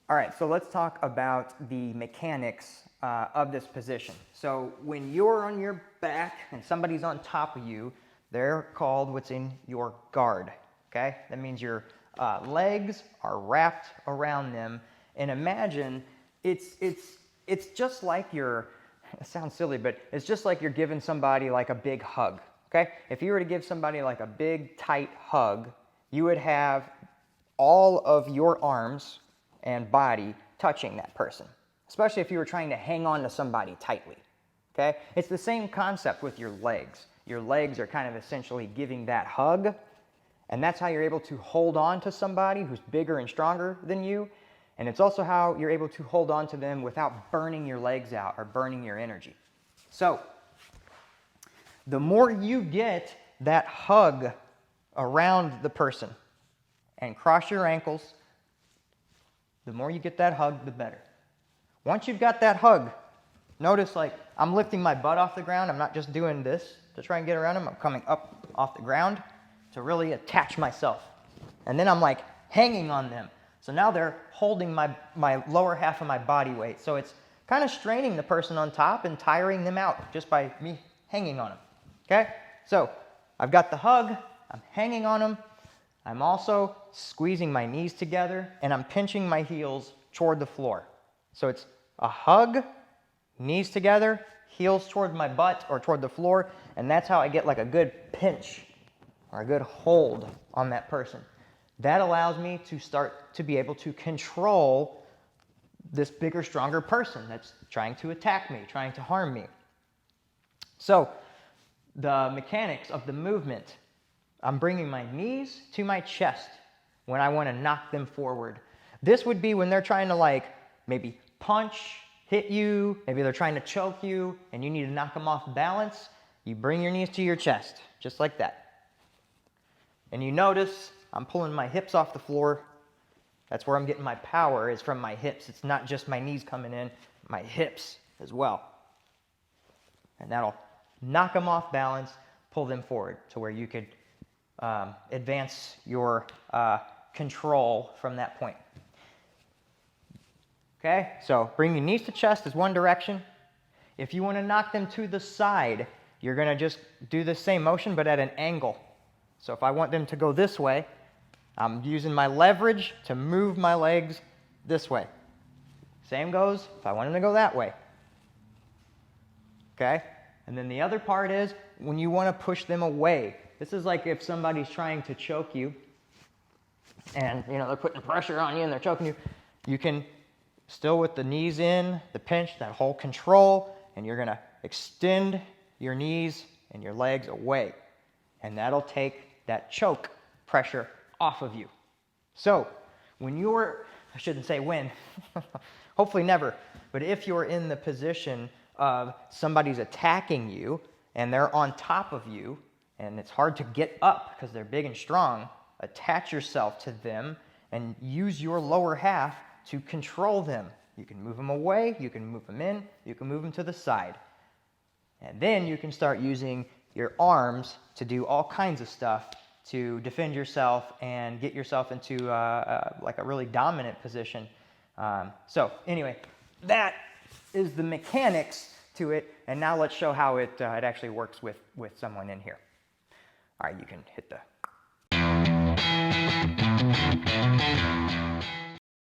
All right, so let's talk about the mechanics of this position. So when you're on your back and somebody's on top of you, they're called what's in your guard, okay? That means your legs are wrapped around them. And imagine it's just like you're, it sounds silly, but it's just like you're giving somebody like a big hug, okay? If you were to give somebody like a big, tight hug, you would have all of your arms and body touching that person, especially if you were trying to hang on to somebody tightly, okay? It's the same concept with your legs. Your legs are kind of essentially giving that hug, and that's how you're able to hold on to somebody who's bigger and stronger than you, and it's also how you're able to hold on to them without burning your legs out or burning your energy. So, the more you get that hug around the person and cross your ankles, the more you get that hug, the better. Once you've got that hug, notice like I'm lifting my butt off the ground. I'm not just doing this to try and get around them. I'm coming up off the ground to really attach myself. And then I'm like hanging on them. So now they're holding my lower half of my body weight. So it's kind of straining the person on top and tiring them out just by me hanging on them. Okay? So I've got the hug. I'm hanging on them. I'm also squeezing my knees together, and I'm pinching my heels toward the floor. So it's a hug, knees together, heels toward my butt or toward the floor, and that's how I get like a good pinch or a good hold on that person. That allows me to start to be able to control this bigger, stronger person that's trying to attack me, trying to harm me. So the mechanics of the movement, I'm bringing my knees to my chest when I want to knock them forward. This would be when they're trying to like maybe punch, hit you, maybe they're trying to choke you and you need to knock them off balance. You bring your knees to your chest, just like that. And you notice I'm pulling my hips off the floor. That's where I'm getting my power, is from my hips. It's not just my knees coming in, my hips as well. And that'll knock them off balance, pull them forward to where you could advance your control from that point. Okay, so bring your knees to chest is one direction. If you want to knock them to the side, you're going to just do the same motion but at an angle. So if I want them to go this way, I'm using my leverage to move my legs this way. Same goes if I want them to go that way. Okay, and then the other part is when you want to push them away. This is like if somebody's trying to choke you and they're putting pressure on you and they're choking you. You can still, with the knees in, the pinch, that whole control, and you're going to extend your knees and your legs away. And that'll take that choke pressure off of you. So when you're, I shouldn't say when, hopefully never, but if you're in the position of somebody's attacking you and they're on top of you, and it's hard to get up because they're big and strong, attach yourself to them and use your lower half to control them. You can move them away, you can move them in, you can move them to the side. And then you can start using your arms to do all kinds of stuff to defend yourself and get yourself into like a really dominant position. So anyway, that is the mechanics to it. And now let's show how it actually works with someone in here. All right, you can hit the